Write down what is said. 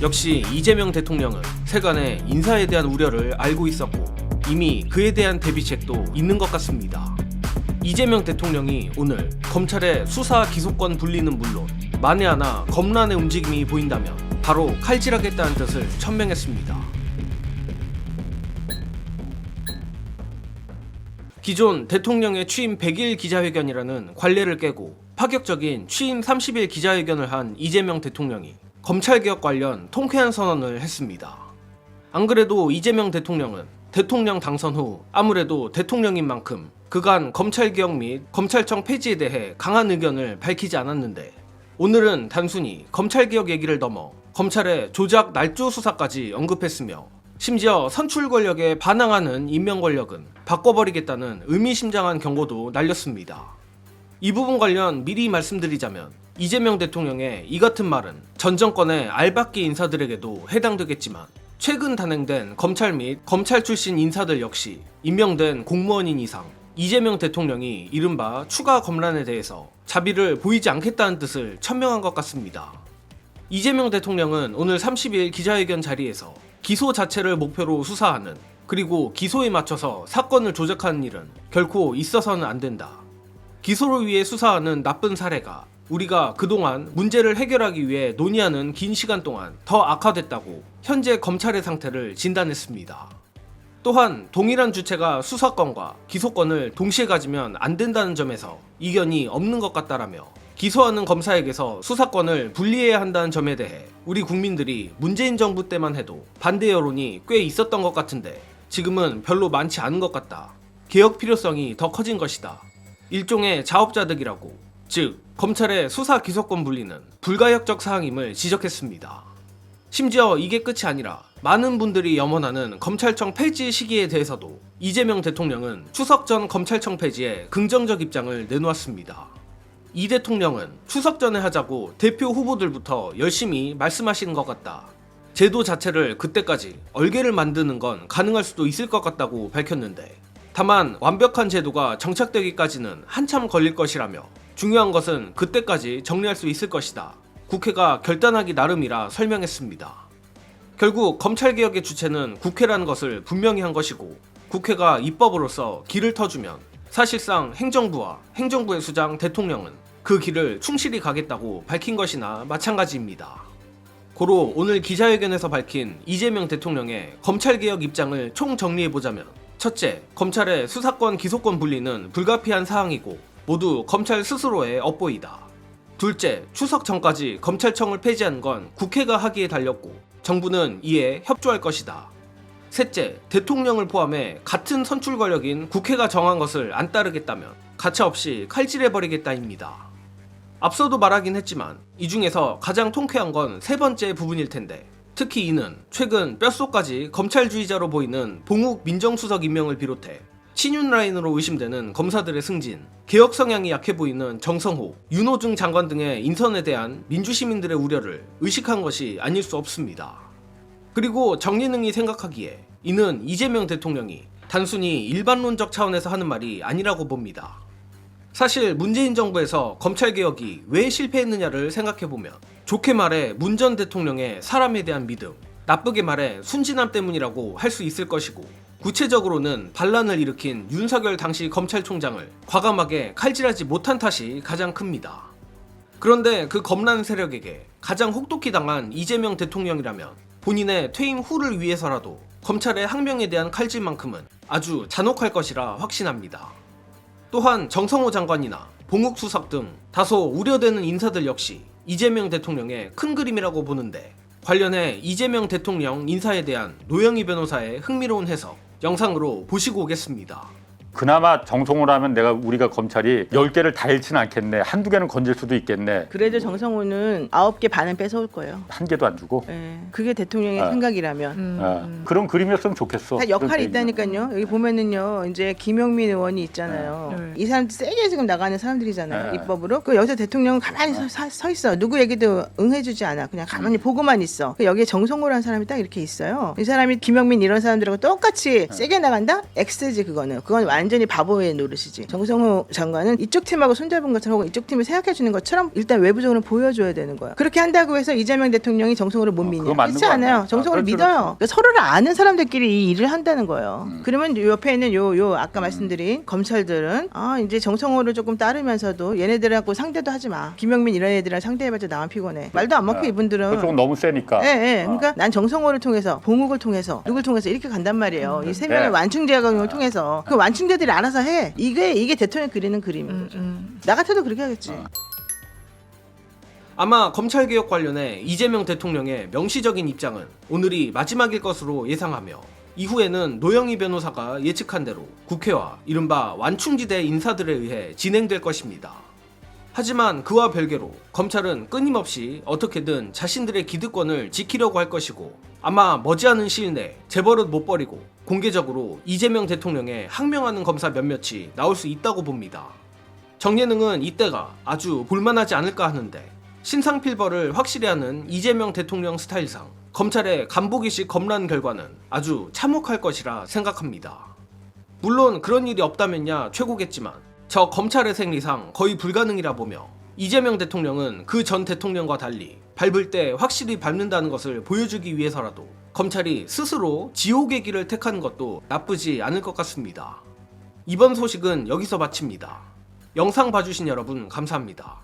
역시 이재명 대통령은 세간의 인사에 대한 우려를 알고 있었고 이미 그에 대한 대비책도 있는 것 같습니다. 이재명 대통령이 오늘 검찰의 수사 기소권 분리는 물론 만에 하나 검란의 움직임이 보인다면 바로 칼질하겠다는 뜻을 천명했습니다. 기존 대통령의 취임 100일 기자회견이라는 관례를 깨고 파격적인 취임 30일 기자회견을 한 이재명 대통령이 검찰개혁 관련 통쾌한 선언을 했습니다. 안 그래도 이재명 대통령은 대통령 당선 후 아무래도 대통령인 만큼 그간 검찰개혁 및 검찰청 폐지에 대해 강한 의견을 밝히지 않았는데 오늘은 단순히 검찰개혁 얘기를 넘어 검찰의 조작 날조 수사까지 언급했으며 심지어 선출 권력에 반항하는 임명 권력은 바꿔버리겠다는 의미심장한 경고도 날렸습니다. 이 부분 관련 미리 말씀드리자면 이재명 대통령의 이 같은 말은 전 정권의 알박기 인사들에게도 해당되겠지만 최근 단행된 검찰 및 검찰 출신 인사들 역시 임명된 공무원인 이상 이재명 대통령이 이른바 추가 검란에 대해서 자비를 보이지 않겠다는 뜻을 천명한 것 같습니다. 이재명 대통령은 오늘 30일 기자회견 자리에서 기소 자체를 목표로 수사하는 그리고 기소에 맞춰서 사건을 조작하는 일은 결코 있어서는 안 된다. 기소를 위해 수사하는 나쁜 사례가 우리가 그동안 문제를 해결하기 위해 논의하는 긴 시간 동안 더 악화됐다고 현재 검찰의 상태를 진단했습니다. 또한 동일한 주체가 수사권과 기소권을 동시에 가지면 안 된다는 점에서 이견이 없는 것 같다라며 기소하는 검사에게서 수사권을 분리해야 한다는 점에 대해 우리 국민들이 문재인 정부 때만 해도 반대 여론이 꽤 있었던 것 같은데 지금은 별로 많지 않은 것 같다. 개혁 필요성이 더 커진 것이다. 일종의 자업자득이라고, 즉 검찰의 수사 기소권 분리는 불가역적 사항임을 지적했습니다. 심지어 이게 끝이 아니라 많은 분들이 염원하는 검찰청 폐지 시기에 대해서도 이재명 대통령은 추석 전 검찰청 폐지에 긍정적 입장을 내놓았습니다. 이 대통령은 추석 전에 하자고 대표 후보들부터 열심히 말씀하시는 것 같다. 제도 자체를 그때까지 얼개를 만드는 건 가능할 수도 있을 것 같다고 밝혔는데 다만 완벽한 제도가 정착되기까지는 한참 걸릴 것이라며 중요한 것은 그때까지 정리할 수 있을 것이다. 국회가 결단하기 나름이라 설명했습니다. 결국 검찰개혁의 주체는 국회라는 것을 분명히 한 것이고 국회가 입법으로서 길을 터주면 사실상 행정부와 행정부의 수장 대통령은 그 길을 충실히 가겠다고 밝힌 것이나 마찬가지입니다. 고로 오늘 기자회견에서 밝힌 이재명 대통령의 검찰개혁 입장을 총정리해보자면 첫째, 검찰의 수사권 기소권 분리는 불가피한 사항이고 모두 검찰 스스로의 업보이다. 둘째, 추석 전까지 검찰청을 폐지한 건 국회가 하기에 달렸고 정부는 이에 협조할 것이다. 셋째, 대통령을 포함해 같은 선출 권력인 국회가 정한 것을 안 따르겠다면 가차없이 칼질해버리겠다입니다. 앞서도 말하긴 했지만 이 중에서 가장 통쾌한 건 세 번째 부분일 텐데 특히 이는 최근 뼛속까지 검찰주의자로 보이는 봉욱 민정수석 임명을 비롯해 친윤 라인으로 의심되는 검사들의 승진, 개혁 성향이 약해 보이는 정성호, 윤호중 장관 등의 인선에 대한 민주시민들의 우려를 의식한 것이 아닐 수 없습니다. 그리고 정리능이 생각하기에 이는 이재명 대통령이 단순히 일반론적 차원에서 하는 말이 아니라고 봅니다. 사실 문재인 정부에서 검찰개혁이 왜 실패했느냐를 생각해보면 좋게 말해 문 전 대통령의 사람에 대한 믿음, 나쁘게 말해 순진함 때문이라고 할 수 있을 것이고 구체적으로는 반란을 일으킨 윤석열 당시 검찰총장을 과감하게 칼질하지 못한 탓이 가장 큽니다. 그런데 그 검란 세력에게 가장 혹독히 당한 이재명 대통령이라면 본인의 퇴임 후를 위해서라도 검찰의 항명에 대한 칼질만큼은 아주 잔혹할 것이라 확신합니다. 또한 정성호 장관이나 봉욱 수석 등 다소 우려되는 인사들 역시 이재명 대통령의 큰 그림이라고 보는데 관련해 이재명 대통령 인사에 대한 노영희 변호사의 흥미로운 해석 영상으로 보시고 오겠습니다. 그나마 정성호라면 우리가 검찰이 10개를 다 잃지는 않겠네. 한두 개는 건질 수도 있겠네. 그래도 정성호는 9개 반은 뺏어올 거예요. 한 개도 안 주고. 네. 그게 대통령의 생각이라면. 그런 그림이었으면 좋겠어. 다 역할이 있다니까요. 여기 보면은요, 이제 김용민 의원이 있잖아요. 이 사람들 세게 지금 나가는 사람들이잖아요. 입법으로. 그 여기서 대통령은 가만히 서 있어. 누구 얘기도 응해주지 않아. 그냥 가만히 보고만 있어. 여기에 정성호라는 사람이 딱 이렇게 있어요. 이 사람이 김용민 이런 사람들하고 똑같이 세게 나간다? X지 그거는. 그건 완전히 바보의 노릇이지. 정성호 장관은 이쪽 팀하고 손잡은 것처럼 혹은 이쪽 팀을 생각해 주는 것처럼 일단 외부적으로 보여줘야 되는 거야. 그렇게 한다고 해서 이재명 대통령이 정성호를 못 믿냐? 그거 맞는 그렇지 거 않아요. 아니야? 정성호를 그렇죠, 믿어요. 그렇죠. 그러니까 서로를 아는 사람들끼리 이 일을 한다는 거예요. 그러면 옆에 있는 요 아까 말씀드린 검찰들은 이제 정성호를 조금 따르면서도 얘네들하고 상대도 하지 마. 김영민 이런 애들이랑 상대해봤자 나만 피곤해. 말도 안 먹혀 이분들은. 그쪽은 너무 세니까. 예. 그러니까 난 정성호를 통해서 봉욱을 통해서 누굴 통해서 이렇게 간단 말이에요. 이 세 명의 네. 완충제약을 통해서 그 완충제들이 알아서 해. 이게 대통령 그리는 그림인 거죠. 나 같아도 그렇게 하겠지. 아마 검찰개혁 관련해 이재명 대통령의 명시적인 입장은 오늘이 마지막일 것으로 예상하며 이후에는 노영희 변호사가 예측한 대로 국회와 이른바 완충지대 인사들에 의해 진행될 것입니다. 하지만 그와 별개로 검찰은 끊임없이 어떻게든 자신들의 기득권을 지키려고 할 것이고 아마 머지않은 시일 내 재벌은 못 버리고 공개적으로 이재명 대통령에 항명하는 검사 몇몇이 나올 수 있다고 봅니다. 정예능은 이때가 아주 볼만하지 않을까 하는데 신상필벌을 확실히 하는 이재명 대통령 스타일상 검찰의 간보기식 검란 결과는 아주 참혹할 것이라 생각합니다. 물론 그런 일이 없다면야 최고겠지만 저 검찰의 생리상 거의 불가능이라 보며 이재명 대통령은 그 전 대통령과 달리 밟을 때 확실히 밟는다는 것을 보여주기 위해서라도 검찰이 스스로 지옥의 길을 택하는 것도 나쁘지 않을 것 같습니다. 이번 소식은 여기서 마칩니다. 영상 봐주신 여러분 감사합니다.